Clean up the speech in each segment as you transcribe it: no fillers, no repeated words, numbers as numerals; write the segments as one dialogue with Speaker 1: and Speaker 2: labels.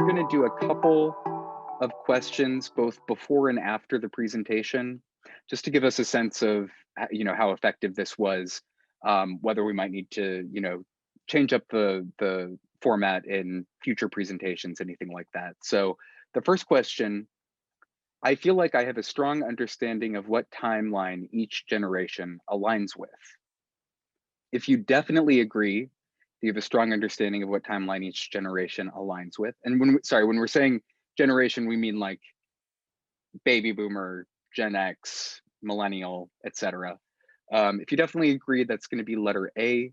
Speaker 1: are going to do a couple of questions both before and after the presentation, just to give us a sense of how effective this was, whether we might need to change up the format in future presentations, anything like that. So the first question, I feel like I have a strong understanding of what timeline each generation aligns with. If you definitely agree, you have a strong understanding of what timeline each generation aligns with. And when we're saying generation, we mean like baby boomer, Gen X, millennial, etc. If you definitely agree, that's going to be letter A.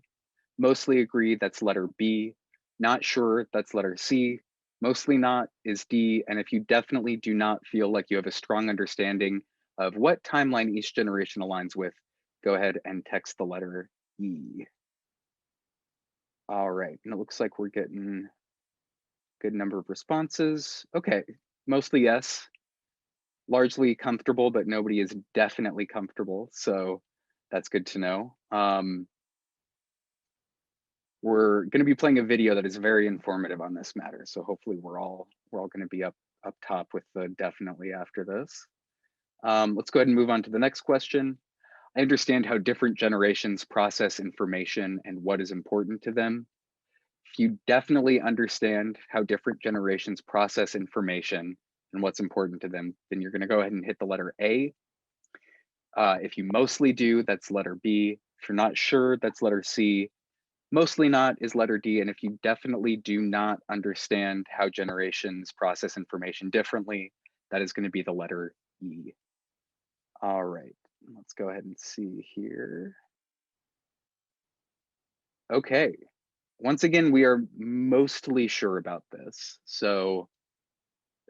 Speaker 1: Mostly agree, that's letter B. Not sure, that's letter C. Mostly not is D. And if you definitely do not feel like you have a strong understanding of what timeline each generation aligns with, go ahead and text the letter E. All right, and it looks like we're getting a good number of responses. Okay, mostly yes. Largely comfortable, but nobody is definitely comfortable, so that's good to know. We're going to be playing a video that is very informative on this matter, so hopefully we're all going to be up top with the definitely after this. Let's go ahead and move on to the next question. I understand how different generations process information and what is important to them. If you definitely understand how different generations process information and what's important to them, then you're going to go ahead and hit the letter A. If you mostly do, that's letter B. If you're not sure, that's letter C. Mostly not is letter D. And if you definitely do not understand how generations process information differently, that is going to be the letter E. All right, let's go ahead and see here. Okay, once again, we are mostly sure about this. So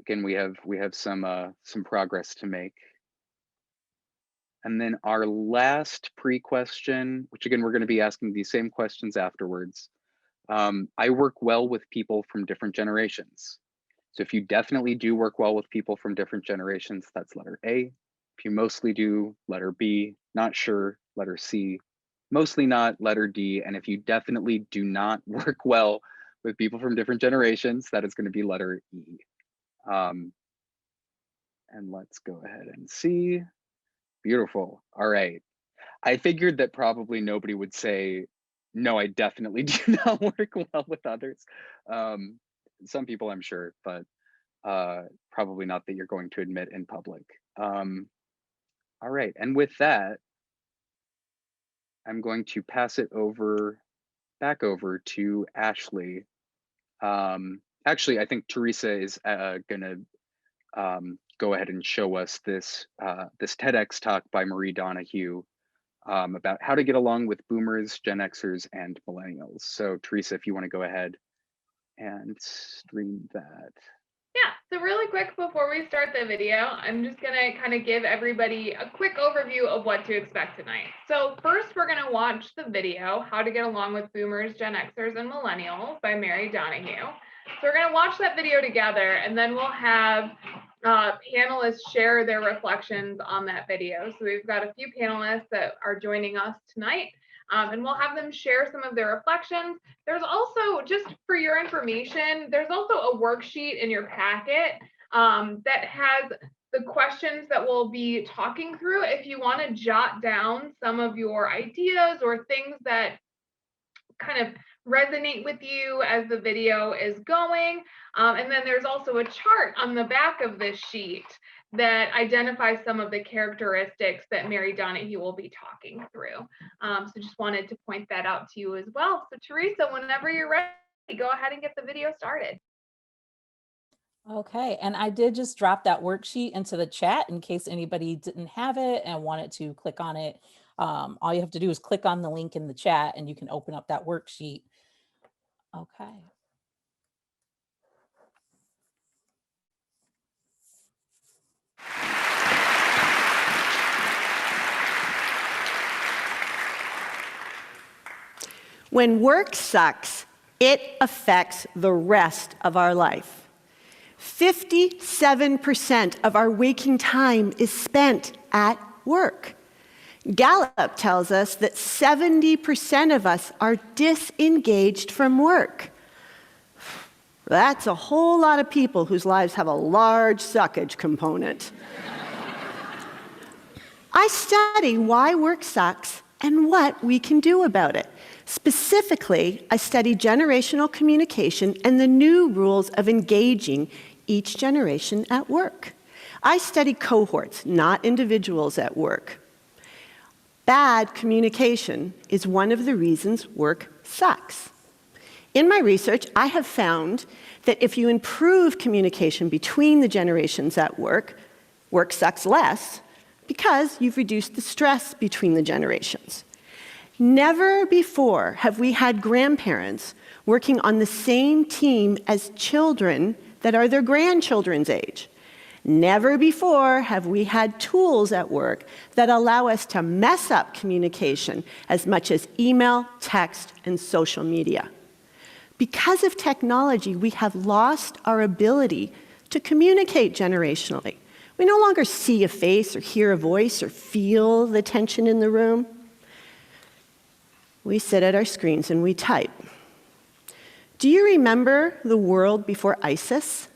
Speaker 1: again, we have some progress to make. And then our last pre-question, which again, we're going to be asking these same questions afterwards. I work well with people from different generations. So if you definitely do work well with people from different generations, that's letter A. If you mostly do, letter B. Not sure, letter C. Mostly not, letter D. And if you definitely do not work well with people from different generations, that is going to be letter E. And let's go ahead and see. Beautiful. All right. I figured that probably nobody would say, no, I definitely do not work well with others. Some people, I'm sure, but probably not that you're going to admit in public. All right. And with that, I'm going to pass it back over to Ashley. Actually, I think Teresa is going to go ahead and show us this TEDx talk by Marie Donahue about how to get along with boomers, Gen Xers, and millennials. So Teresa, if you want to go ahead and stream that.
Speaker 2: Yeah, so really quick before we start the video, I'm just gonna kind of give everybody a quick overview of what to expect tonight. So first, we're gonna watch the video, How to Get Along with Boomers, Gen Xers, and Millennials by Mary Donahue. So we're gonna watch that video together, and then we'll have panelists share their reflections on that video. So we've got a few panelists that are joining us tonight, and we'll have them share some of their reflections. There's also, just for your information, there's also a worksheet in your packet that has the questions that we'll be talking through. If you want to jot down some of your ideas or things that kind of resonate with you as the video is going. And then there's also a chart on the back of this sheet that identifies some of the characteristics that Mary Donahue will be talking through. So just wanted to point that out to you as well. So Teresa, whenever you're ready, go ahead and get the video started.
Speaker 3: Okay, and I did just drop that worksheet into the chat in case anybody didn't have it and wanted to click on it. All you have to do is click on the link in the chat and you can open up that worksheet. Okay.
Speaker 4: When work sucks, it affects the rest of our life. 57% of our waking time is spent at work. Gallup tells us that 70% of us are disengaged from work. That's a whole lot of people whose lives have a large suckage component. I study why work sucks and what we can do about it. Specifically, I study generational communication and the new rules of engaging each generation at work. I study cohorts, not individuals at work. Bad communication is one of the reasons work sucks. In my research, I have found that if you improve communication between the generations at work, work sucks less because you've reduced the stress between the generations. Never before have we had grandparents working on the same team as children that are their grandchildren's age. Never before have we had tools at work that allow us to mess up communication as much as email, text, and social media. Because of technology, we have lost our ability to communicate generationally. We no longer see a face or hear a voice or feel the tension in the room. We sit at our screens and we type. Do you remember the world before ISIS?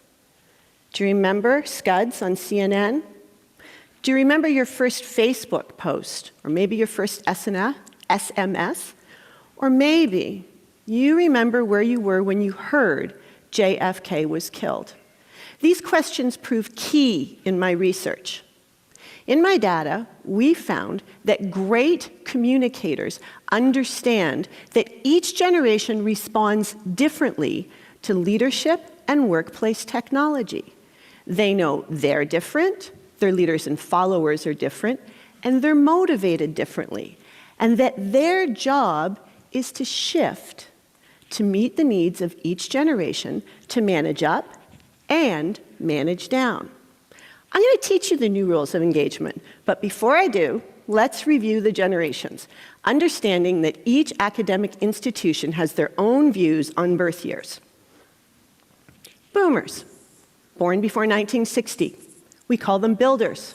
Speaker 4: Do you remember Scuds on CNN? Do you remember your first Facebook post? Or maybe your first SMS? Or maybe you remember where you were when you heard JFK was killed. These questions prove key in my research. In my data, we found that great communicators understand that each generation responds differently to leadership and workplace technology. They know they're different, their leaders and followers are different, and they're motivated differently, and that their job is to shift to meet the needs of each generation to manage up and manage down. I'm going to teach you the new rules of engagement, but before I do, let's review the generations, understanding that each academic institution has their own views on birth years. Boomers, born before 1960. We call them builders.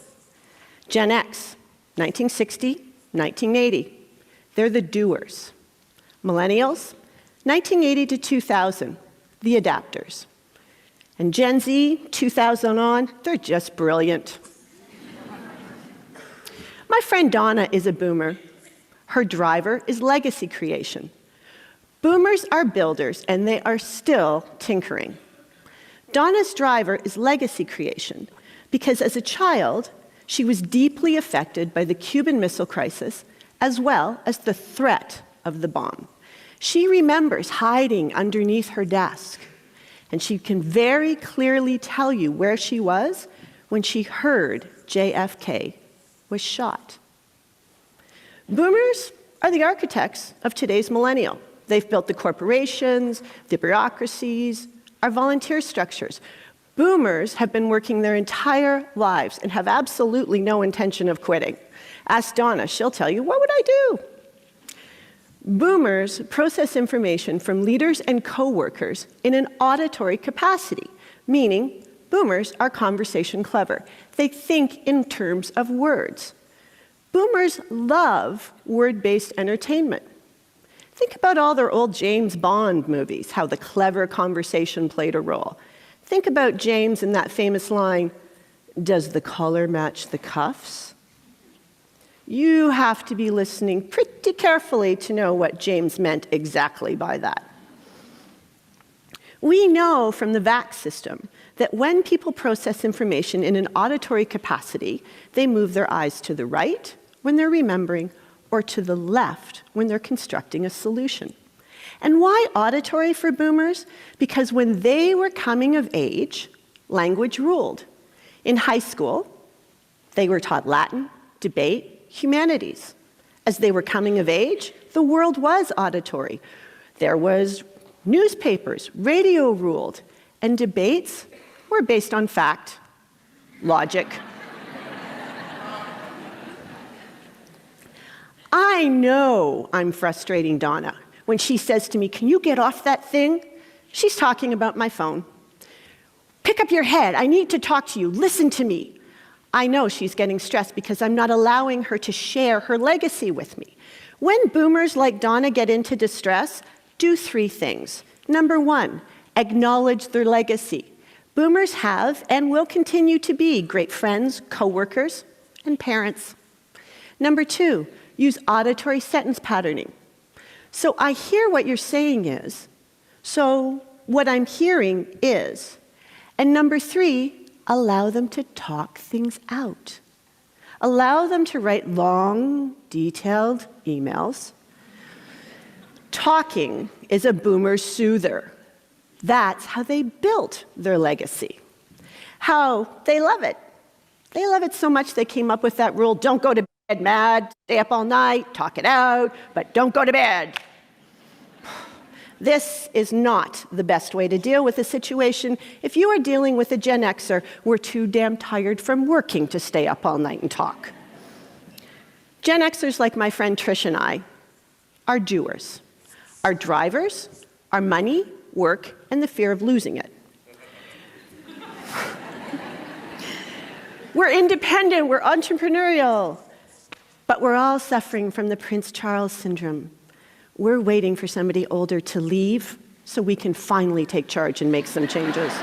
Speaker 4: Gen X, 1960, 1980. They're the doers. Millennials, 1980 to 2000, the adapters. And Gen Z, 2000 on, they're just brilliant. My friend Donna is a boomer. Her driver is legacy creation. Boomers are builders, and they are still tinkering. Donna's driver is legacy creation because as a child, she was deeply affected by the Cuban Missile Crisis as well as the threat of the bomb. She remembers hiding underneath her desk, and she can very clearly tell you where she was when she heard JFK was shot. Boomers are the architects of today's millennial. They've built the corporations, the bureaucracies, our volunteer structures. Boomers have been working their entire lives and have absolutely no intention of quitting. Ask Donna, she'll tell you, what would I do? Boomers process information from leaders and coworkers in an auditory capacity, meaning boomers are conversation clever. They think in terms of words. Boomers love word-based entertainment. Think about all their old James Bond movies, how the clever conversation played a role. Think about James in that famous line, "Does the collar match the cuffs?" You have to be listening pretty carefully to know what James meant exactly by that. We know from the VAC system that when people process information in an auditory capacity, they move their eyes to the right when they're remembering or to the left when they're constructing a solution. And why auditory for boomers? Because when they were coming of age, language ruled. In high school, they were taught Latin, debate, humanities. As they were coming of age, the world was auditory. There was newspapers, radio ruled, and debates were based on fact, logic. I know I'm frustrating Donna when she says to me, "Can you get off that thing?" She's talking about my phone. "Pick up your head. I need to talk to you. Listen to me." I know she's getting stressed because I'm not allowing her to share her legacy with me. When boomers like Donna get into distress, do 3 things. Number 1, Acknowledge their legacy. Boomers have and will continue to be great friends, coworkers, and parents. Number 2, use auditory sentence patterning. So I hear what you're saying is, so what I'm hearing is. And number 3, allow them to talk things out. Allow them to write long, detailed emails. Talking is a boomer soother. That's how they built their legacy. How they love it. They love it so much they came up with that rule, don't go to bed mad, stay up all night, talk it out, but don't go to bed. This is not the best way to deal with a situation. If you are dealing with a Gen Xer, we're too damn tired from working to stay up all night and talk. Gen Xers like my friend Trish and I are doers. Our drivers are money, work, and the fear of losing it. We're independent, we're entrepreneurial, but we're all suffering from the Prince Charles syndrome. We're waiting for somebody older to leave so we can finally take charge and make some changes.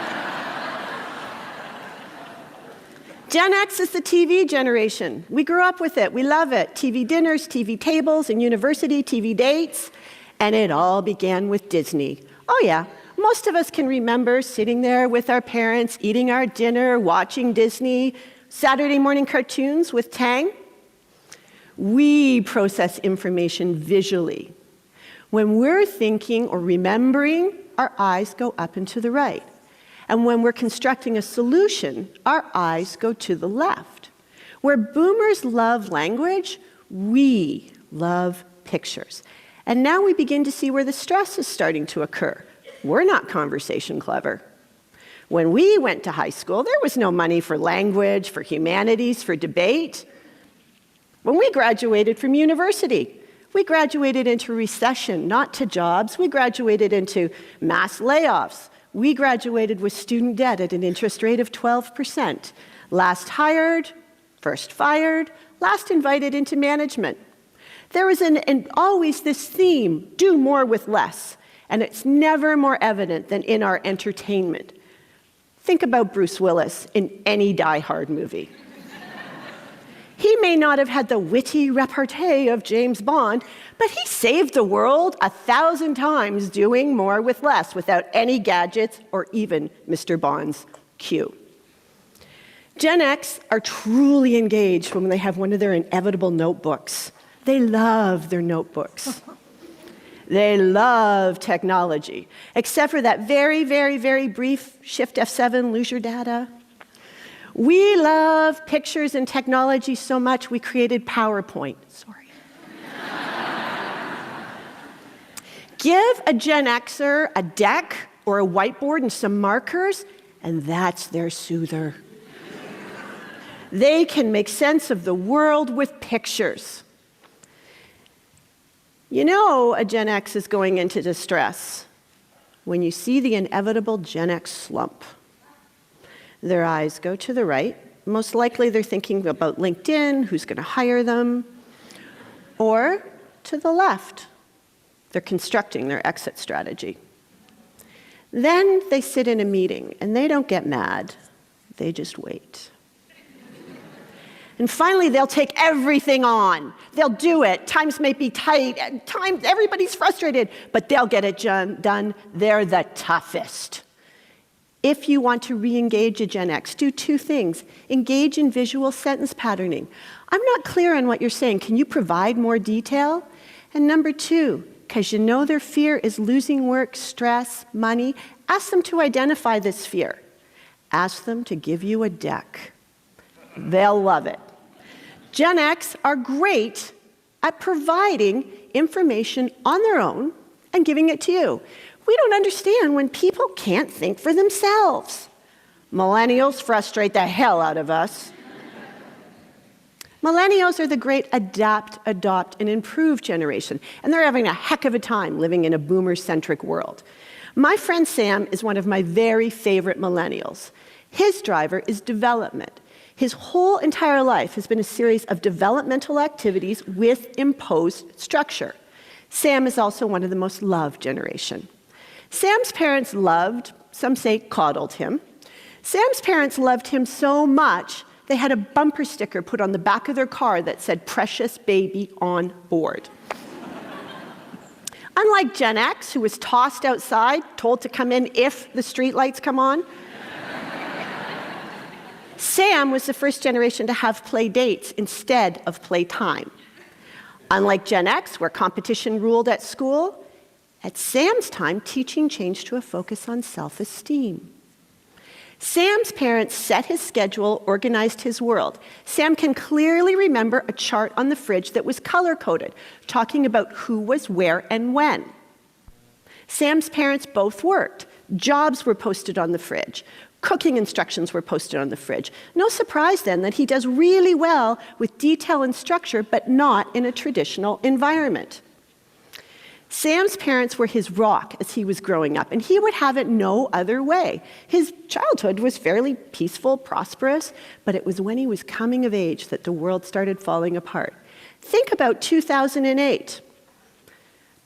Speaker 4: Gen X is the TV generation. We grew up with it, we love it. TV dinners, TV tables, and university TV dates, and it all began with Disney. Oh yeah, most of us can remember sitting there with our parents, eating our dinner, watching Disney, Saturday morning cartoons with Tang. We process information visually. When we're thinking or remembering, our eyes go up and to the right. And when we're constructing a solution, our eyes go to the left. Where boomers love language, we love pictures. And now we begin to see where the stress is starting to occur. We're not conversation clever. When we went to high school, there was no money for language, for humanities, for debate. When we graduated from university, we graduated into recession, not to jobs. We graduated into mass layoffs. We graduated with student debt at an interest rate of 12%. Last hired, first fired, last invited into management. There was always this theme, do more with less. And it's never more evident than in our entertainment. Think about Bruce Willis in any Die Hard movie. He may not have had the witty repartee of James Bond, but he saved the world 1,000 times doing more with less without any gadgets or even Mr. Bond's cue. Gen X are truly engaged when they have one of their inevitable notebooks. They love their notebooks. They love technology, except for that very, very, very brief Shift F7, lose your data. We love pictures and technology so much we created PowerPoint. Sorry. Give a Gen Xer a deck or a whiteboard and some markers, and that's their soother. They can make sense of the world with pictures. You know a Gen X is going into distress when you see the inevitable Gen X slump. Their eyes go to the right. Most likely they're thinking about LinkedIn, who's going to hire them. Or to the left, they're constructing their exit strategy. Then they sit in a meeting, and they don't get mad. They just wait. And finally, they'll take everything on. They'll do it. Times may be tight. Everybody's frustrated, but they'll get it done. They're the toughest. If you want to re-engage a Gen X, do two things. Engage in visual sentence patterning. I'm not clear on what you're saying. Can you provide more detail? And number two, because you know their fear is losing work, stress, money, ask them to identify this fear. Ask them to give you a deck. They'll love it. Gen X are great at providing information on their own and giving it to you. We don't understand when people can't think for themselves. Millennials frustrate the hell out of us. Millennials are the great adapt, adopt, and improve generation, and they're having a heck of a time living in a boomer-centric world. My friend Sam is one of my very favorite millennials. His driver is development. His whole entire life has been a series of developmental activities with imposed structure. Sam is also one of the most loved generation. Sam's parents loved, some say coddled him. Sam's parents loved him so much, they had a bumper sticker put on the back of their car that said, "Precious baby on board." Unlike Gen X, who was tossed outside, told to come in if the streetlights come on, Sam was the first generation to have play dates instead of playtime. Unlike Gen X, where competition ruled at school, at Sam's time, teaching changed to a focus on self-esteem. Sam's parents set his schedule, organized his world. Sam can clearly remember a chart on the fridge that was color-coded, talking about who was where and when. Sam's parents both worked. Jobs were posted on the fridge. Cooking instructions were posted on the fridge. No surprise then that he does really well with detail and structure, but not in a traditional environment. Sam's parents were his rock as he was growing up, and he would have it no other way. His childhood was fairly peaceful, prosperous, but it was when he was coming of age that the world started falling apart. Think about 2008.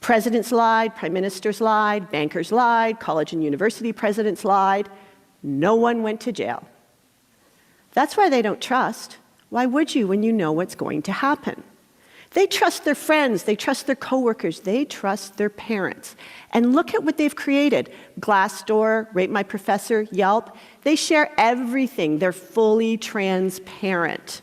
Speaker 4: Presidents lied, prime ministers lied, bankers lied, college and university presidents lied. No one went to jail. That's why they don't trust. Why would you when you know what's going to happen? They trust their friends, they trust their coworkers, they trust their parents. And look at what they've created. Glassdoor, Rate My Professor, Yelp. They share everything. They're fully transparent.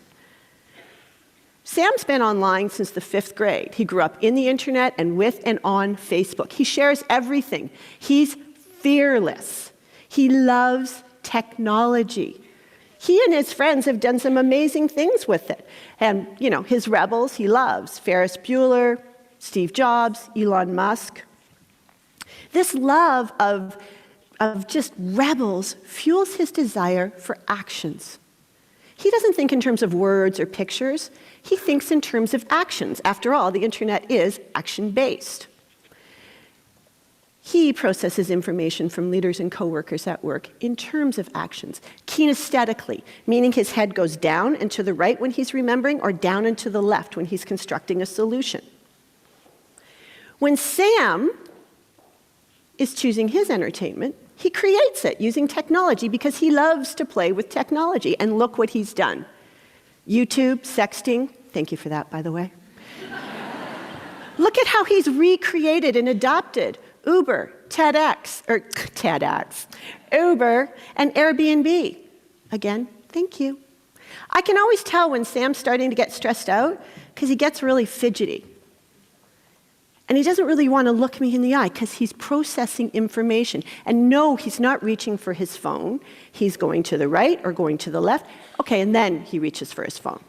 Speaker 4: Sam's been online since the 5th grade. He grew up in the internet and with and on Facebook. He shares everything. He's fearless. He loves technology. He and his friends have done some amazing things with it. And, his rebels he loves. Ferris Bueller, Steve Jobs, Elon Musk. This love of just rebels fuels his desire for actions. He doesn't think in terms of words or pictures. He thinks in terms of actions. After all, the internet is action-based. He processes information from leaders and coworkers at work in terms of actions, kinesthetically, meaning his head goes down and to the right when he's remembering, or down and to the left when he's constructing a solution. When Sam is choosing his entertainment, he creates it using technology because he loves to play with technology. And look what he's done. YouTube, sexting, thank you for that, by the way. Look at how he's recreated and adopted Uber, Uber, and Airbnb. Again, thank you. I can always tell when Sam's starting to get stressed out because he gets really fidgety. And he doesn't really want to look me in the eye because he's processing information. And no, he's not reaching for his phone. He's going to the right or going to the left. Okay, and then he reaches for his phone.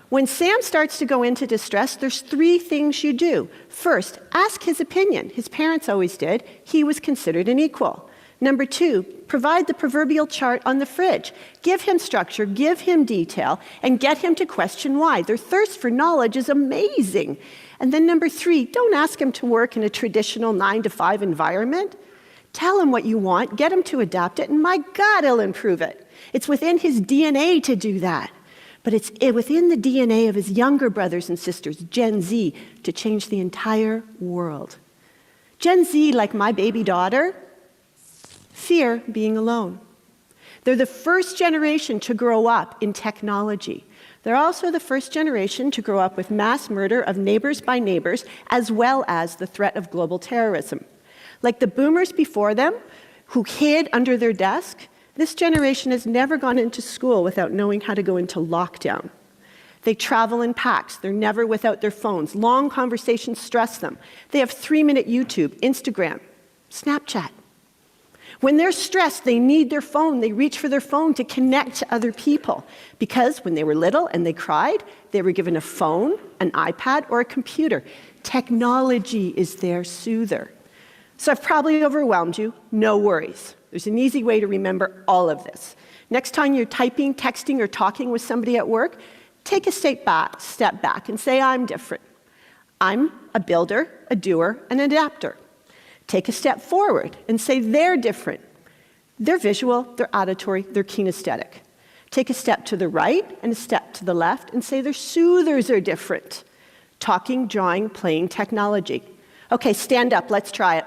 Speaker 4: When Sam starts to go into distress, there's 3 things you do. First, ask his opinion. His parents always did. He was considered an equal. Number 2, provide the proverbial chart on the fridge. Give him structure, give him detail, and get him to question why. Their thirst for knowledge is amazing. And then number 3, don't ask him to work in a traditional 9-to-5 environment. Tell him what you want, get him to adapt it, and my God, he'll improve it. It's within his DNA to do that. But it's within the DNA of his younger brothers and sisters, Gen Z, to change the entire world. Gen Z, like my baby daughter, fear being alone. They're the first generation to grow up in technology. They're also the first generation to grow up with mass murder of neighbors by neighbors, as well as the threat of global terrorism. Like the boomers before them, who hid under their desk, this generation has never gone into school without knowing how to go into lockdown. They travel in packs. They're never without their phones. Long conversations stress them. They have 3-minute YouTube, Instagram, Snapchat. When they're stressed, they need their phone. They reach for their phone to connect to other people. Because when they were little and they cried, they were given a phone, an iPad, or a computer. Technology is their soother. So I've probably overwhelmed you. No worries. There's an easy way to remember all of this. Next time you're typing, texting, or talking with somebody at work, take a step back and say, I'm different. I'm a builder, a doer, and an adapter. Take a step forward and say they're different. They're visual, they're auditory, they're kinesthetic. Take a step to the right and a step to the left and say their soothers are different. Talking, drawing, playing, technology. Okay, stand up, let's try it.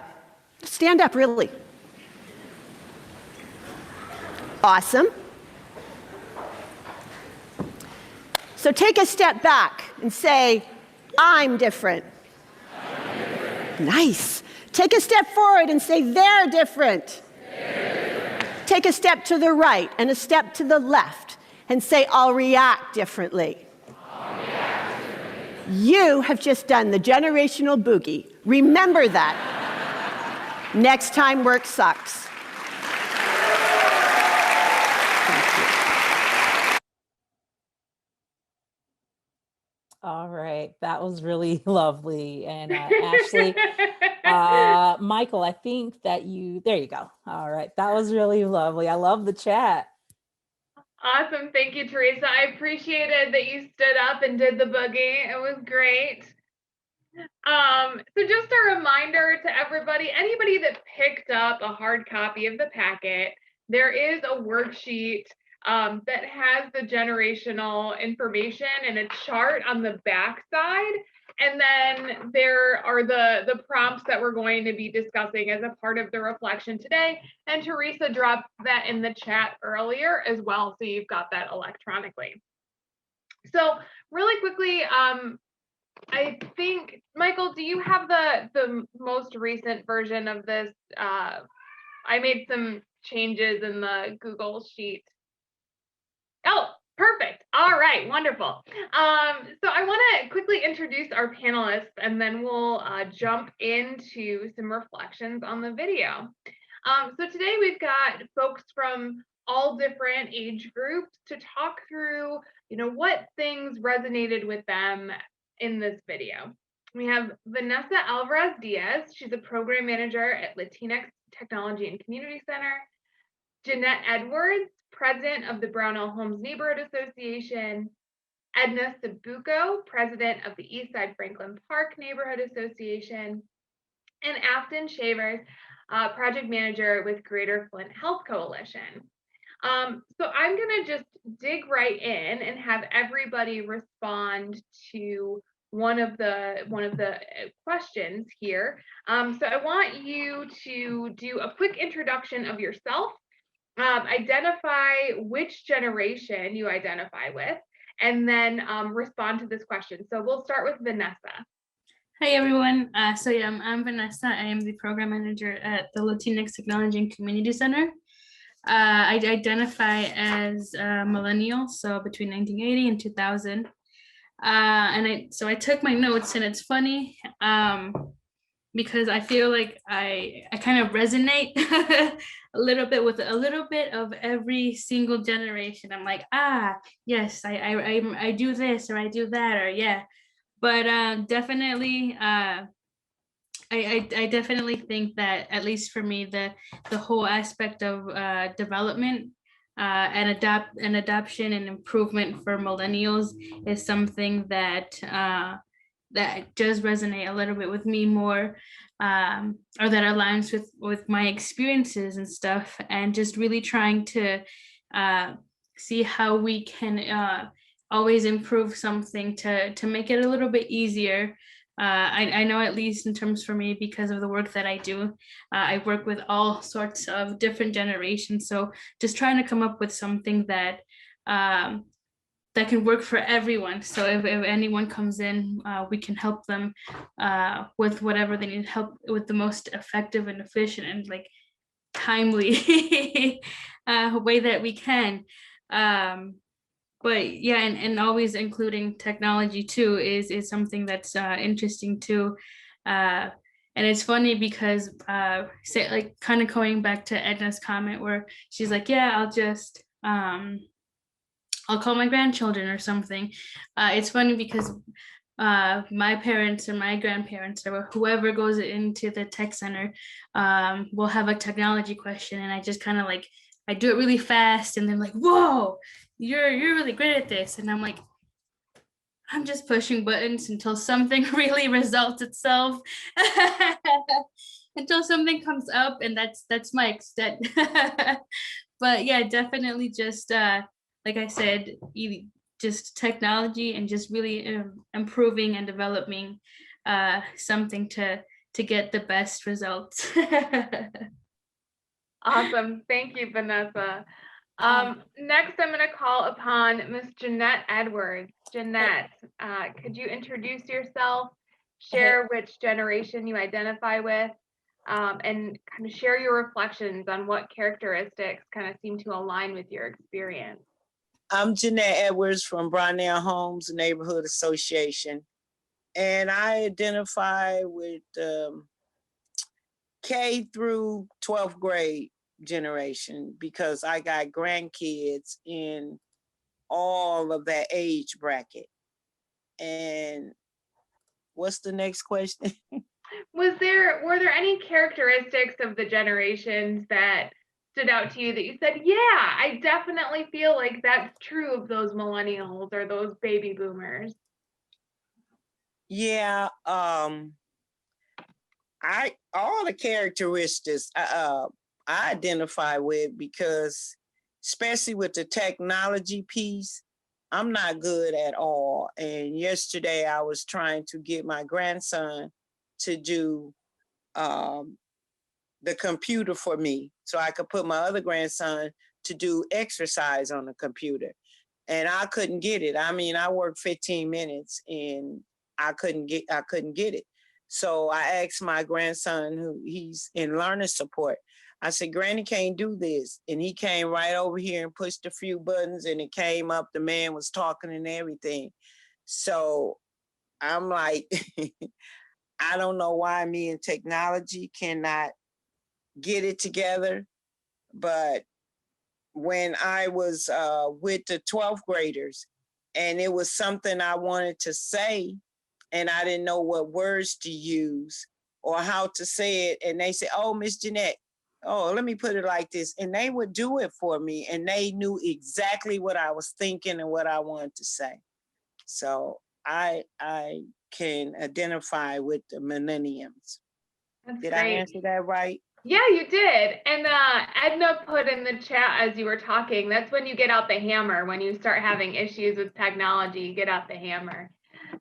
Speaker 4: Let's Stand up, really. Awesome. So take a step back and say, I'm different. Nice. Take a step forward and say, they're different. Take a step to the right and a step to the left and say, I'll react differently. You have just done the generational boogie. Remember that. Next time work sucks.
Speaker 3: All right, that was really lovely. And Ashley, Michael, I think that there you go. All right, that was really lovely. I love the chat.
Speaker 2: Awesome. Thank you, Teresa. I appreciated that you stood up and did the boogie. It was great. So just a reminder to everybody, anybody that picked up a hard copy of the packet, there is a worksheet that has the generational information and a chart on the back side. And then there are the prompts that we're going to be discussing as a part of the reflection today. And Teresa dropped that in the chat earlier as well, so you've got that electronically. So really quickly, I think, Michael, do you have the most recent version of this? I made some changes in the Google Sheet. Oh, perfect. All right, wonderful. So I want to quickly introduce our panelists, and then we'll jump into some reflections on the video. So today we've got folks from all different age groups to talk through, what things resonated with them in this video. We have Vanessa Alvarez Diaz. She's a program manager at Latinx Technology and Community Center. Jeanette Edwards, president of the Brownell Homes Neighborhood Association. Edna Sabuco, president of the Eastside Franklin Park Neighborhood Association. And Afton Shavers, project manager with Greater Flint Health Coalition. So I'm going to just dig right in and have everybody respond to one of the questions here. So I want you to do a quick introduction of yourself, identify which generation you identify with, and then respond to this question. So we'll start with Vanessa.
Speaker 5: Hi, everyone. I'm Vanessa. I am the program manager at the Latinx Technology and Community Center. I identify as a millennial, so between 1980 and 2000. So I took my notes, and it's funny because I feel like I kind of resonate a little bit with a little bit of every single generation. I'm like, yes, I do this or I do that, or yeah. But definitely, I definitely think that, at least for me, the whole aspect of development and adoption and improvement for millennials is something that that does resonate a little bit with me more, or that aligns with my experiences and stuff, and just really trying to see how we can always improve something to make it a little bit easier. I know, at least in terms for me, because of the work that I do, I work with all sorts of different generations. So just trying to come up with something that that can work for everyone. So if anyone comes in, we can help them with whatever they need help with, the most effective and efficient and like timely way that we can. But yeah, and always including technology too is something that's interesting too. And it's funny because say, like, kind of going back to Edna's comment where she's like, yeah, I'll call my grandchildren or something. It's funny because my parents or my grandparents or whoever goes into the tech center will have a technology question, and I just kind of like, I do it really fast, and they're like, whoa, you're really great at this. And I'm like, I'm just pushing buttons until something really resolves itself, until something comes up, and that's my extent. But yeah, definitely just like I said, just technology and just really improving and developing something to to get the best results.
Speaker 2: Awesome. Thank you, Vanessa. Next, I'm going to call upon Miss Jeanette Edwards. Jeanette, could you introduce yourself, share which generation you identify with, and kind of share your reflections on what characteristics kind of seem to align with your experience?
Speaker 6: I'm Jeanette Edwards from Brownell Homes Neighborhood Association, and I identify with K through 12th grade generation because I got grandkids in all of that age bracket. And what's the next question?
Speaker 2: Were there any characteristics of the generations that stood out to you that you said, yeah, I definitely feel like that's true of those millennials or those baby boomers?
Speaker 6: Yeah, all the characteristics I identify with because especially with the technology piece, I'm not good at all. And yesterday I was trying to get my grandson to do the computer for me so I could put my other grandson to do exercise on the computer. And I couldn't get it. I mean, I worked 15 minutes and I couldn't get it. So I asked my grandson, who he's in learner support, I said, Granny can't do this. And he came right over here and pushed a few buttons and it came up. The man was talking and everything. So I'm like, I don't know why me and technology cannot get it together. But when I was with the 12th graders and it was something I wanted to say and I didn't know what words to use or how to say it. And they said, oh, Miss Jeanette, oh, let me put it like this. And they would do it for me. And they knew exactly what I was thinking and what I wanted to say. So I can identify with the millenniums.
Speaker 2: That's
Speaker 6: Did
Speaker 2: great.
Speaker 6: I answer that right?
Speaker 2: Yeah, you did. And Edna put in the chat as you were talking, that's when you get out the hammer. When you start having issues with technology, you get out the hammer.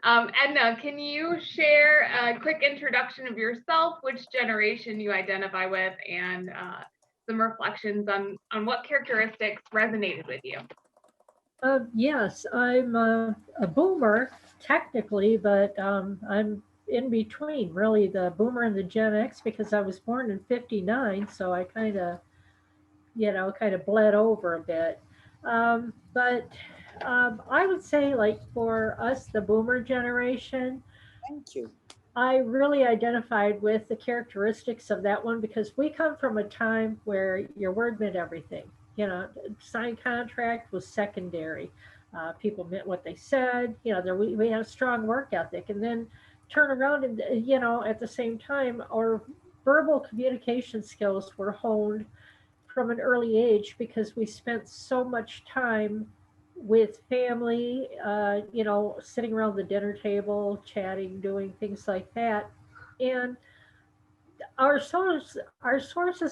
Speaker 2: Edna, can you share a quick introduction of yourself, which generation you identify with, and some reflections on what characteristics resonated with you?
Speaker 7: Yes, I'm a boomer technically, but I'm in between, really, the boomer and the Gen X, because I was born in '59, so I kind of bled over a bit. But I would say, like, for us, the boomer generation,
Speaker 6: Thank you.
Speaker 7: I really identified with the characteristics of that one because we come from a time where your word meant everything. Signed contract was secondary. People meant what they said. We had a strong work ethic, and then turn around and at the same time, our verbal communication skills were honed from an early age because we spent so much time with family, sitting around the dinner table, chatting, doing things like that. And our sources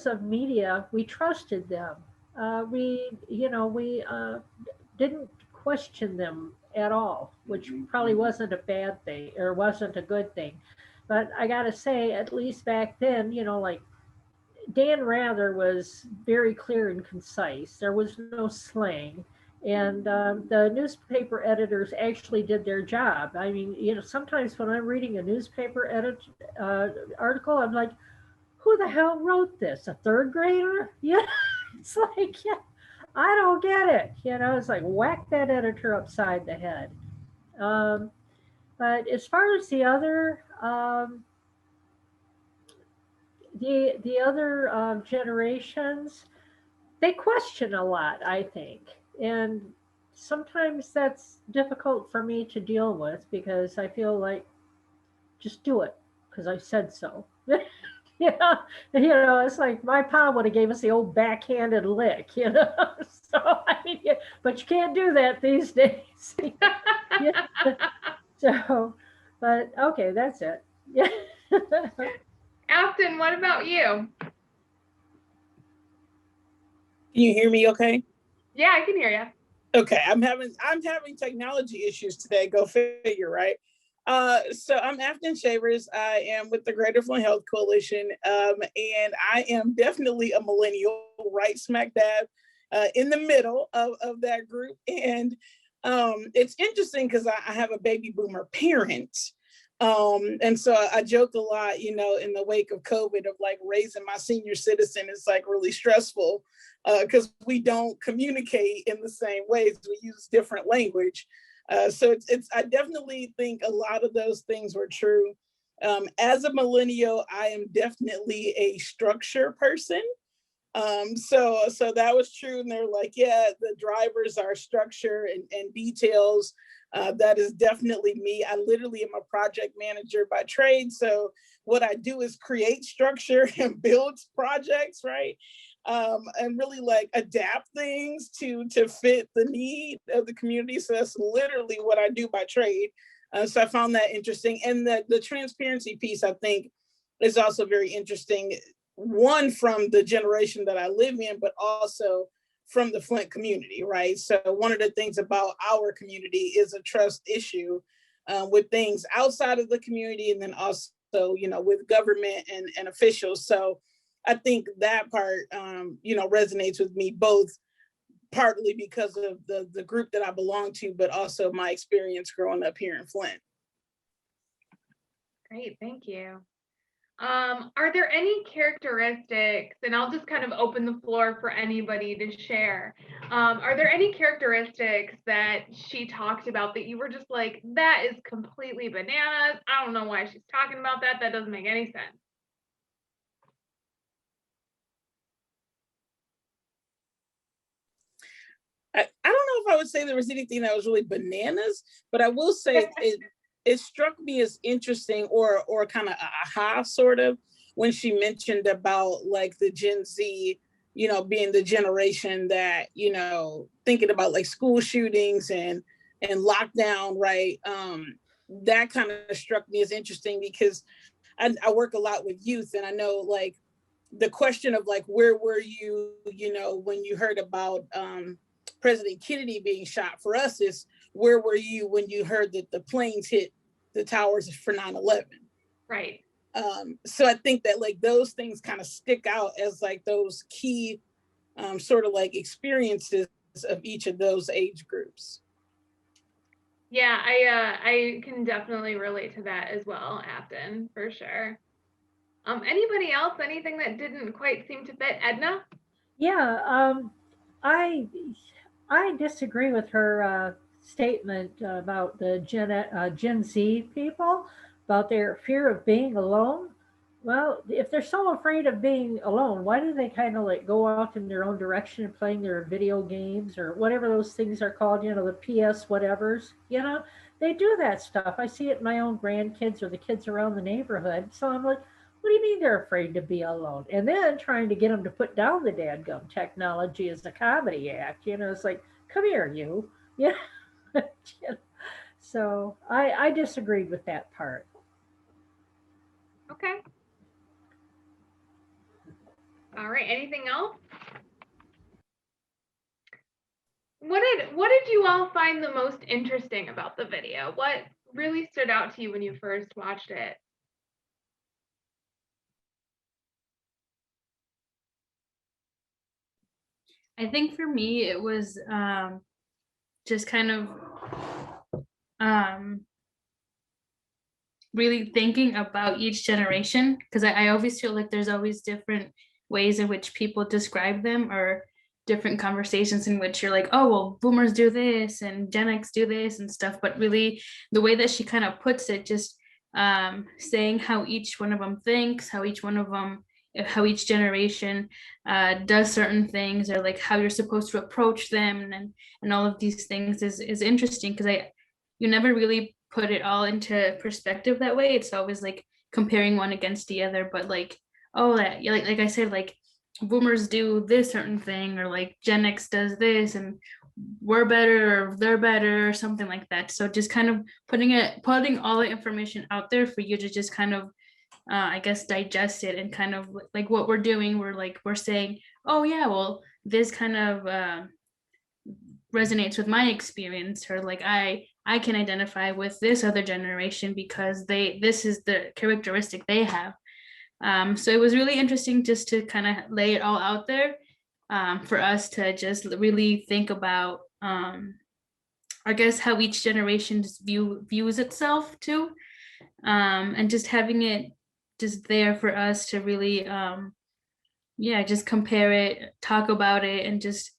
Speaker 7: of media, we trusted them. We didn't question them at all, which probably wasn't a bad thing or wasn't a good thing. But I got to say, at least back then, like Dan Rather was very clear and concise. There was no slang. And the newspaper editors actually did their job. I mean, sometimes when I'm reading a newspaper article, I'm like, who the hell wrote this? A third grader? Yeah, it's like, yeah, I don't get it. It's like whack that editor upside the head. But as far as the other generations, they question a lot, I think, and sometimes that's difficult for me to deal with because I feel like just do it because I said so. It's like my pa would have gave us the old backhanded lick, So I mean, but you can't do that these days. So, but okay, that's it. Yeah.
Speaker 2: Afton, what about you?
Speaker 8: Can you hear me okay?
Speaker 2: Yeah, I can hear you.
Speaker 8: Okay, I'm having technology issues today. Go figure, right? So I'm Afton Shavers. I am with the Greater Flint Health Coalition, and I am definitely a millennial, right smack dab in the middle of that group. And it's interesting because I have a baby boomer parent. And so I joke a lot, you know, in the wake of COVID of like raising my senior citizen is like really stressful because we don't communicate in the same ways. We use different language. So I definitely think a lot of those things were true. As a millennial, I am definitely a structure person. So that was true. And they're like, yeah, the drivers are structure and details. That is definitely me. I literally am a project manager by trade. So what I do is create structure and build projects, right? And really like adapt things to fit the need of the community. So that's literally what I do by trade. So I found that interesting. And the transparency piece, I think, is also very interesting. One, from the generation that I live in, but also from the Flint community, right? So one of the things about our community is a trust issue with things outside of the community, and then also, you know, with government and officials. So I think that part, you know, resonates with me, both partly because of the group that I belong to, but also my experience growing up here in Flint.
Speaker 2: Great, thank you. Are there any characteristics, and I'll just kind of open the floor for anybody to share. Are there any characteristics that she talked about that you were just like, that is completely bananas? I don't know why she's talking about that. That doesn't make any sense.
Speaker 8: I don't know if I would say there was anything that was really bananas, but I will say it struck me as interesting or kind of aha sort of when she mentioned about like the Gen Z, you know, being the generation that, you know, thinking about like school shootings and lockdown, right? That kind of struck me as interesting because I work a lot with youth, and I know like the question of like, where were you, you know, when you heard about President Kennedy being shot? For us is, where were you when you heard that the planes hit the towers for 9/11?
Speaker 2: Right.
Speaker 8: So I think that like those things kind of stick out as like those key sort of like experiences of each of those age groups.
Speaker 2: Yeah, I can definitely relate to that as well, Afton, for sure. Anybody else? Anything that didn't quite seem to fit? Edna?
Speaker 7: Yeah, I disagree with her statement about the Gen Z people, about their fear of being alone. Well, if they're so afraid of being alone, why do they kind of like go off in their own direction and playing their video games or whatever those things are called, you know, the PS whatevers, you know? They do that stuff. I see it in my own grandkids or the kids around the neighborhood. So I'm like, what do you mean they're afraid to be alone? And then trying to get them to put down the dadgum technology as a comedy act. You know, it's like, come here, you. Yeah. So I disagreed with that part.
Speaker 2: Okay. All right. Anything else? What did you all find the most interesting about the video? What really stood out to you when you first watched it?
Speaker 5: I think for me, it was just kind of really thinking about each generation, because I always feel like there's always different ways in which people describe them, or different conversations in which you're like, oh, well, boomers do this and Gen X do this and stuff. But really, the way that she kind of puts it, just saying how each one of them thinks, how each one of them, how each generation does certain things, or like how you're supposed to approach them, and all of these things is interesting, because you never really put it all into perspective that way. It's always like comparing one against the other, but like, oh, that, like I said, like boomers do this certain thing, or like Gen X does this, and we're better or they're better or something like that. So just kind of putting all the information out there for you to just kind of I guess digest it, and kind of like what we're doing, we're saying, oh yeah, well, this kind of resonates with my experience, or like I I can identify with this other generation because this is the characteristic they have. So it was really interesting just to kind of lay it all out there, for us to just really think about, I guess, how each generation views itself too, and just having it just there for us to really, yeah, just compare it, talk about it, and just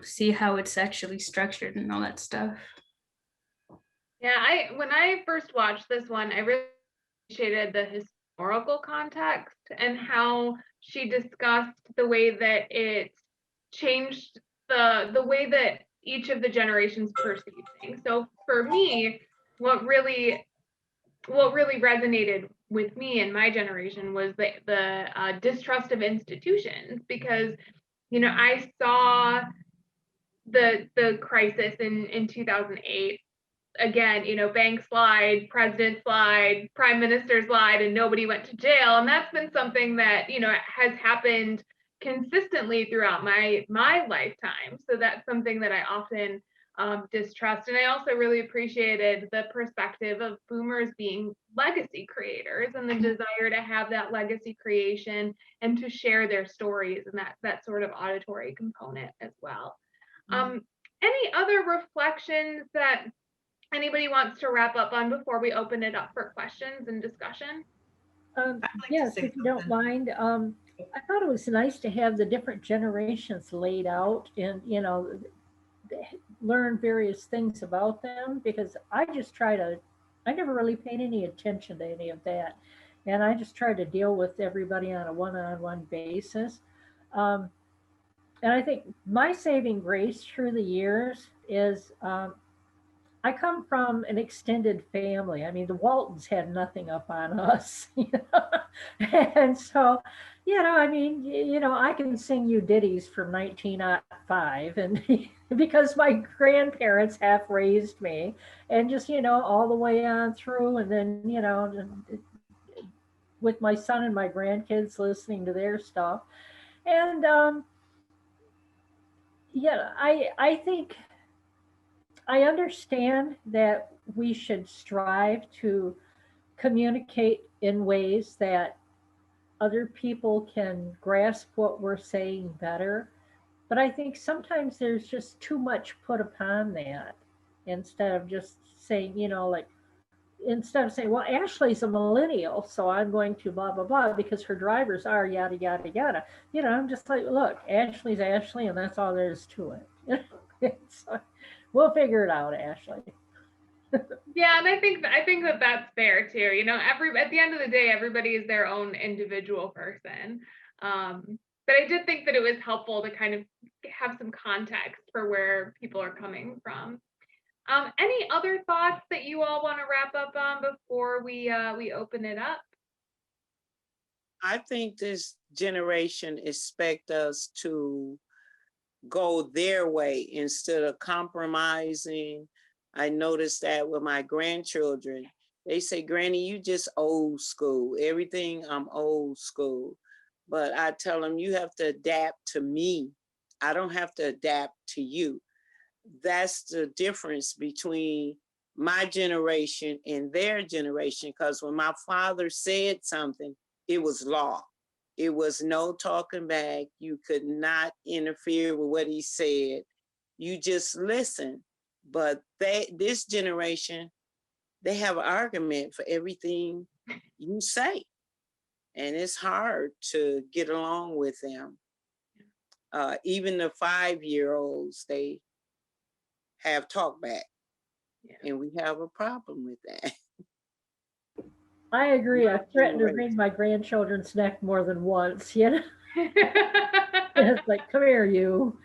Speaker 5: see how it's actually structured and all that stuff.
Speaker 2: Yeah, when I first watched this one, I really appreciated the historical context and how she discussed the way that it changed the way that each of the generations perceive things. So for me, what really resonated with me and my generation was the distrust of institutions, because I saw the crisis in 2008. Again, banks lied, presidents lied, prime ministers lied, and nobody went to jail. And that's been something that has happened consistently throughout my lifetime. So that's something that I often distrust. And I also really appreciated the perspective of boomers being legacy creators and the desire to have that legacy creation and to share their stories, and that sort of auditory component as well. Any other reflections that anybody wants to wrap up on before we open it up for questions and discussion?
Speaker 7: Yes, if you don't mind. I thought it was nice to have the different generations laid out and, learn various things about them, because I never really paid any attention to any of that. And I just try to deal with everybody on a one-on-one basis. Um, and I think my saving grace through the years is, I come from an extended family. I mean, the Waltons had nothing up on us, and so, I mean, I can sing you ditties from 1905, and because my grandparents half raised me, and just all the way on through, and then with my son and my grandkids listening to their stuff, and I think I understand that we should strive to communicate in ways that other people can grasp what we're saying better. But I think sometimes there's just too much put upon that, instead of just saying, like, instead of saying, well, Ashley's a millennial, so I'm going to blah, blah, blah, because her drivers are yada, yada, yada. I'm just like, look, Ashley's Ashley, and that's all there is to it. So, we'll figure it out, Ashley.
Speaker 2: Yeah, and I think that that's fair too. At the end of the day, everybody is their own individual person. But I did think that it was helpful to kind of have some context for where people are coming from. Any other thoughts that you all want to wrap up on before we open it up?
Speaker 6: I think this generation expect us to go their way instead of compromising. I noticed that with my grandchildren. They say, Granny, you just old school. Everything, I'm old school. But I tell them, you have to adapt to me. I don't have to adapt to you. That's the difference between my generation and their generation. Because when my father said something, it was law. It was no talking back. You could not interfere with what he said. You just listen. But this generation, they have an argument for everything you say. And it's hard to get along with them. Even the 5-year-olds, they have talk back. Yeah. And we have a problem with that.
Speaker 7: I agree. I threatened to wring my grandchildren's neck more than once, It's like, come here, you.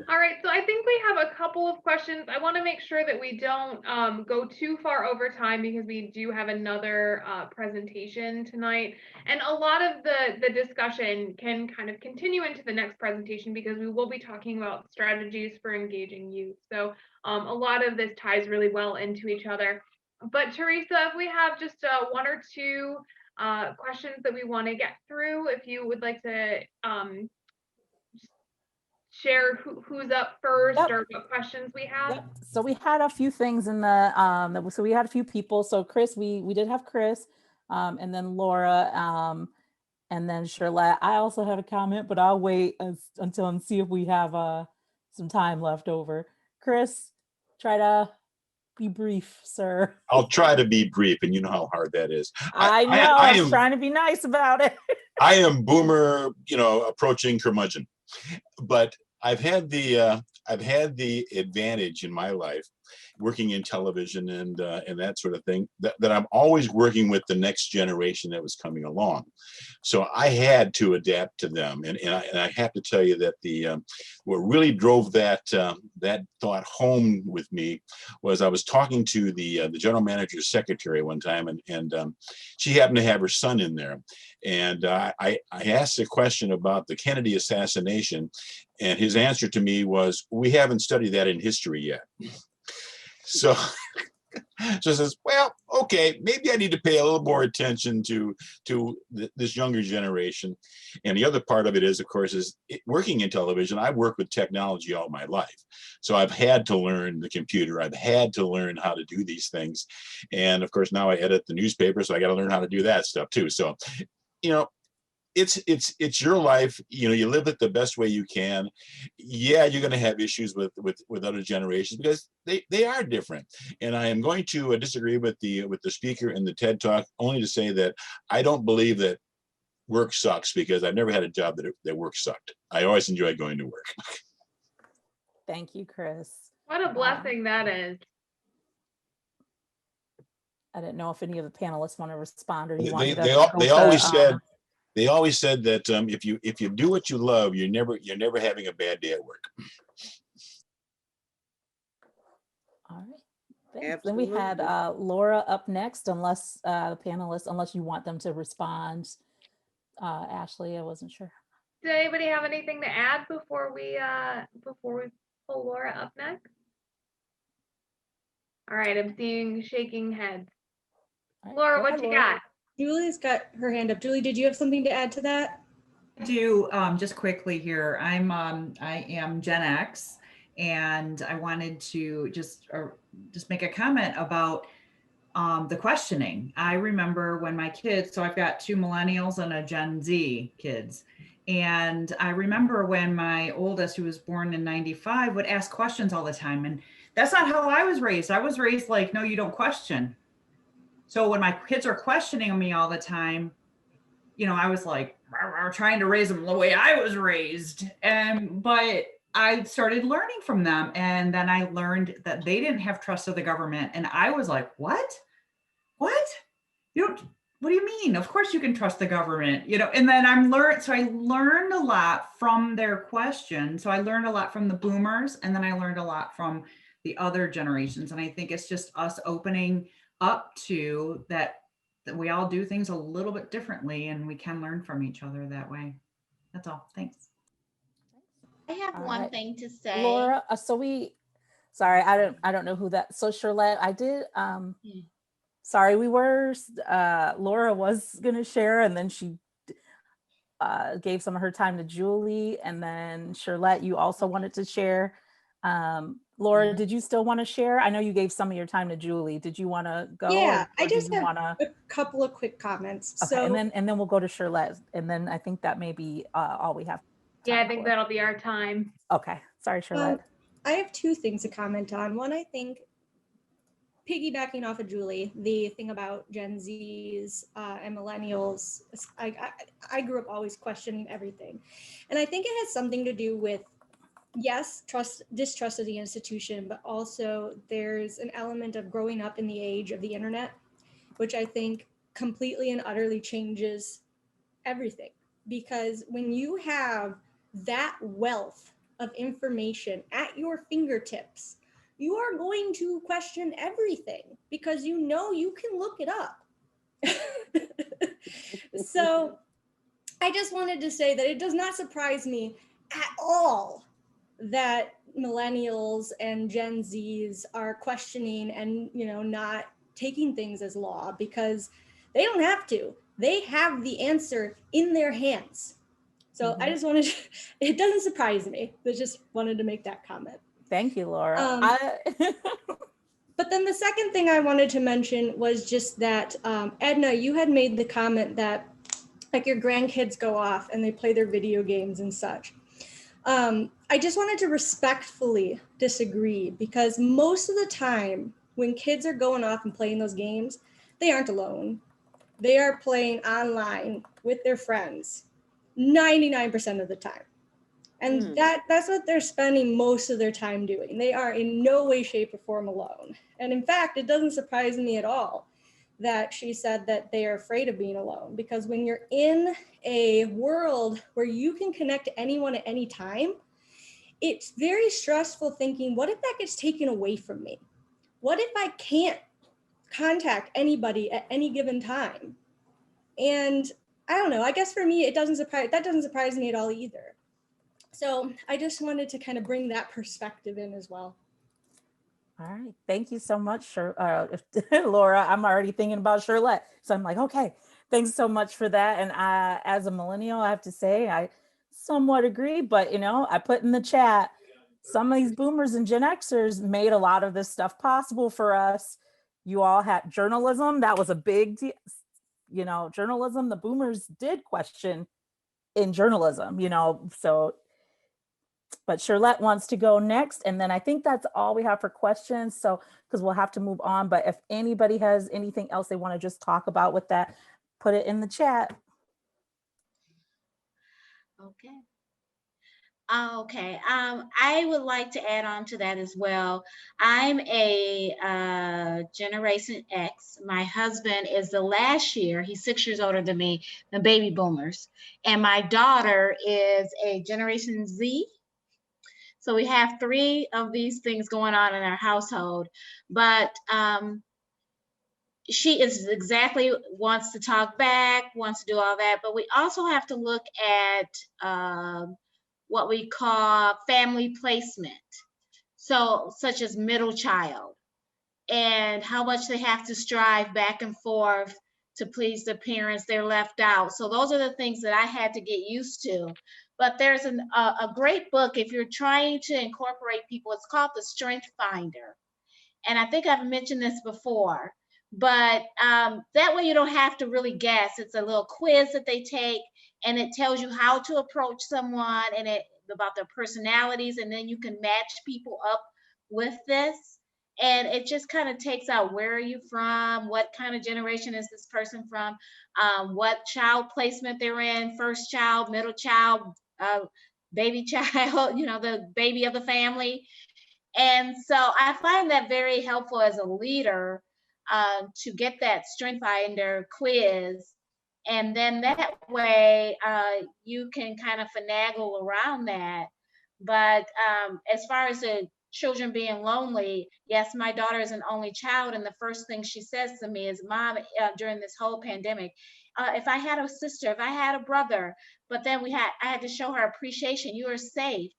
Speaker 2: All right, so I think we have a couple of questions. I want to make sure that we don't go too far over time, because we do have another presentation tonight. And a lot of the discussion can kind of continue into the next presentation, because we will be talking about strategies for engaging youth. So a lot of this ties really well into each other. But Teresa, if we have just one or two questions that we want to get through, if you would like to share who's up first
Speaker 3: Yep.
Speaker 2: or what questions we have?
Speaker 3: Yep. So we had a few things in the so we had a few people. So Chris, we did have Chris, and then Laura, and then Charlotte. I also had a comment, but I'll wait until and see if we have some time left over. Chris, try to be brief, sir.
Speaker 9: I'll try to be brief, and you know how hard that is.
Speaker 3: I know. I was trying to be nice about it.
Speaker 9: I am boomer, approaching curmudgeon, but I've had the advantage in my life working in television and that sort of thing that I'm always working with the next generation that was coming along. So I had to adapt to them, and I have to tell you that what really drove that thought home with me was I was talking to the general manager's secretary one time, and she happened to have her son in there, and I asked a question about the Kennedy assassination, and his answer to me was, "We haven't studied that in history yet." So says, well, okay, maybe I need to pay a little more attention to this younger generation. And the other part of it is, of course, working in television. I worked with technology all my life. So I've had to learn the computer. I've had to learn how to do these things. And of course, now I edit the newspaper, so I got to learn how to do that stuff too. So, it's your life. You live it the best way you can. Yeah, you're going to have issues with other generations because they are different. And I am going to disagree with the speaker in the TED Talk, only to say that I don't believe that work sucks, because I've never had a job that work sucked. I always enjoyed going to work.
Speaker 3: Thank you, Chris.
Speaker 2: What a blessing that is.
Speaker 3: I didn't know if any of the panelists want to respond, or you want
Speaker 9: They always said that if you do what you love, you're never having a bad day at work.
Speaker 3: All right. Thanks. Then we had Laura up next, unless the panelists, unless you want them to respond. Ashley, I wasn't sure.
Speaker 2: Did anybody have anything to add before we pull Laura up next? All right, I'm seeing shaking heads.
Speaker 3: All right,
Speaker 2: Laura,
Speaker 3: go
Speaker 2: what
Speaker 3: ahead,
Speaker 2: you
Speaker 3: Laura.
Speaker 2: got?
Speaker 10: Julie's got her hand up. Julie, did you have something to add to that?
Speaker 11: I do, just quickly here. I am Gen X, and I wanted to just make a comment about the questioning. I remember when my kids, so I've got 2 millennials and a Gen Z kids. And I remember when my oldest, who was born in 95, would ask questions all the time. And that's not how I was raised. I was raised like, no, you don't question. So when my kids are questioning me all the time, I was like, trying to raise them the way I was raised. But I started learning from them. And then I learned that they didn't have trust of the government. And I was like, what? What do you mean? Of course you can trust the government, and then I learned a lot from their questions. So I learned a lot from the boomers, and then I learned a lot from the other generations. And I think it's just us opening up to that we all do things a little bit differently, and we can learn from each other that way. That's all. Thanks.
Speaker 12: I have one thing to say.
Speaker 3: Laura, sorry, I don't know who that, so Charlotte, I did, sorry, Laura was gonna share, and then she gave some of her time to Julie, and then Charlotte, you also wanted to share. Laura, did you still want to share? I know you gave some of your time to Julie. Did you want to go?
Speaker 10: Yeah, I just have
Speaker 3: a
Speaker 10: couple of quick comments.
Speaker 3: Okay, and then we'll go to Charlotte, and then I think that may be all we have.
Speaker 2: Yeah, I think that'll be our time.
Speaker 3: Okay, sorry, Charlotte.
Speaker 10: I have 2 things to comment on. One, I think, piggybacking off of Julie, the thing about Gen Zs and millennials, I grew up always questioning everything. And I think it has something to do with, yes, distrust of the institution, but also there's an element of growing up in the age of the internet, which I think completely and utterly changes everything. Because when you have that wealth of information at your fingertips, you are going to question everything because you can look it up. So I just wanted to say that it does not surprise me at all that millennials and Gen Zs are questioning and not taking things as law, because they don't have to. They have the answer in their hands. So I just wanted to, it doesn't surprise me, but just wanted to make that comment.
Speaker 3: Thank you, Laura.
Speaker 10: But then the second thing I wanted to mention was just that, Edna, you had made the comment that like your grandkids go off and they play their video games and such. I just wanted to respectfully disagree, because most of the time when kids are going off and playing those games, they aren't alone. They are playing online with their friends 99% of the time. And that's what they're spending most of their time doing. They are in no way, shape, or form alone. And in fact, it doesn't surprise me at all that she said that they are afraid of being alone, because when you're in a world where you can connect to anyone at any time, it's very stressful thinking, what if that gets taken away from me? What if I can't contact anybody at any given time? And I don't know, I guess for me, that doesn't surprise me at all either. So I just wanted to kind of bring that perspective in as well.
Speaker 3: All right, thank you so much, Laura. I'm already thinking about Charlotte, so I'm like, okay, thanks so much for that. And as a millennial, I have to say I somewhat agree, but I put in the chat, some of these boomers and Gen Xers made a lot of this stuff possible for us. You all had journalism, that was a big deal. Journalism, the boomers did question in journalism, so. But Charlotte wants to go next. And then I think that's all we have for questions. So, because we'll have to move on. But if anybody has anything else they want to just talk about with that, put it in the chat.
Speaker 12: Okay. Okay. I would like to add on to that as well. I'm a Generation X. My husband is the last year, he's 6 years older than me, the baby boomers. And my daughter is a Generation Z. So we have 3 of these things going on in our household, but she is exactly wants to talk back, wants to do all that. But we also have to look at what we call family placement. So such as middle child, and how much they have to strive back and forth to please the parents. They're left out. So those are the things that I had to get used to. But there's a great book if you're trying to incorporate people. It's called The Strength Finder. And I think I've mentioned this before, but that way you don't have to really guess. It's a little quiz that they take, and it tells you how to approach someone and about their personalities, and then you can match people up with this. And it just kind of takes out, where are you from? What kind of generation is this person from? What child placement they're in, first child, middle child, baby child, the baby of the family. And so I find that very helpful as a leader to get that Strength Finder quiz. And then that way you can kind of finagle around that. But as far as the children being lonely, yes, my daughter is an only child. And the first thing she says to me is, Mom, during this whole pandemic, if I had a sister, if I had a brother, but then I had to show her appreciation. You are safe.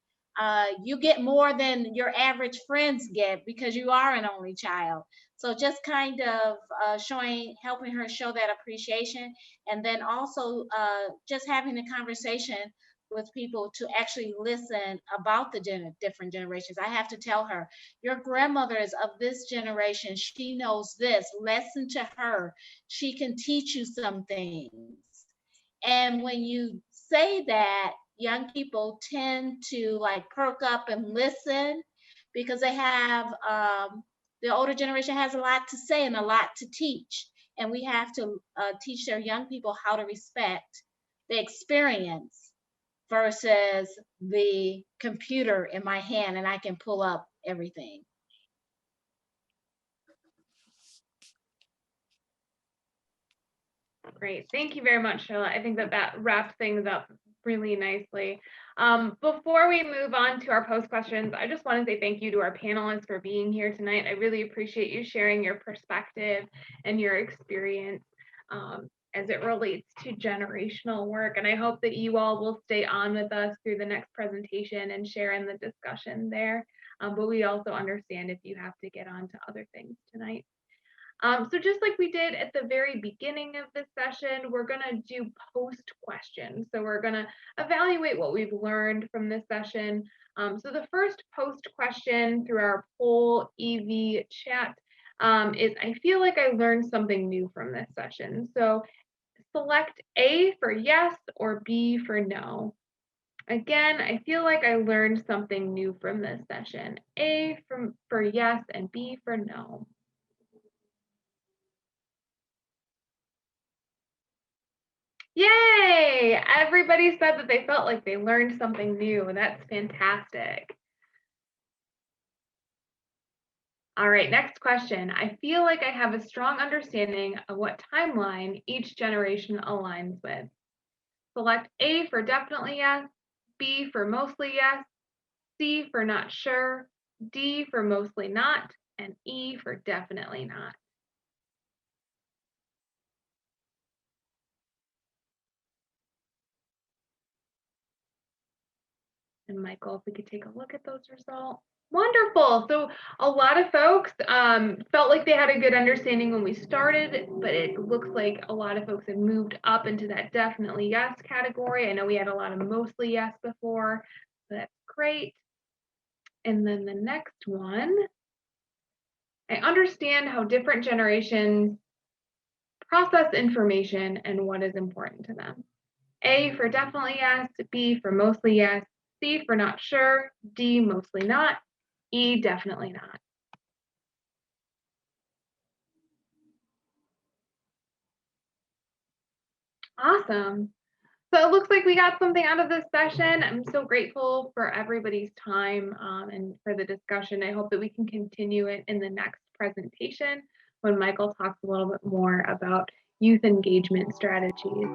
Speaker 12: You get more than your average friends get because you are an only child. So just kind of helping her show that appreciation, and then also just having a conversation with people to actually listen about the different generations. I have to tell her, your grandmother is of this generation. She knows this. Listen to her. She can teach you some things. And when you say that, young people tend to perk up and listen, because they have the older generation has a lot to say and a lot to teach, and we have to teach their young people how to respect the experience versus the computer in my hand and I can pull up everything.
Speaker 2: Great. Thank you very much, Charlotte. I think that wraps things up really nicely. Before we move on to our post questions, I just want to say thank you to our panelists for being here tonight. I really appreciate you sharing your perspective and your experience as it relates to generational work. And I hope that you all will stay on with us through the next presentation and share in the discussion there. But we also understand if you have to get on to other things tonight. So just like we did at the very beginning of this session, we're going to do post questions. So we're going to evaluate what we've learned from this session. So the first post question through our poll EV chat is, I feel like I learned something new from this session. So select A for yes or B for no. Again, I feel like I learned something new from this session. A for yes and B for no. Yay! Everybody said that they felt like they learned something new, and that's fantastic. All right, next question. I feel like I have a strong understanding of what timeline each generation aligns with. Select A for definitely yes, B for mostly yes, C for not sure, D for mostly not, and E for definitely not. And Michael, if we could take a look at those results. Wonderful. So a lot of folks felt like they had a good understanding when we started, but it looks like a lot of folks have moved up into that definitely yes category. I know we had a lot of mostly yes before, so that's great. And then the next one, I understand how different generations process information and what is important to them. A for definitely yes, B for mostly yes, C for not sure, D mostly not, E definitely not. Awesome. So it looks like we got something out of this session. I'm so grateful for everybody's time and for the discussion. I hope that we can continue it in the next presentation when Michael talks a little bit more about youth engagement strategies.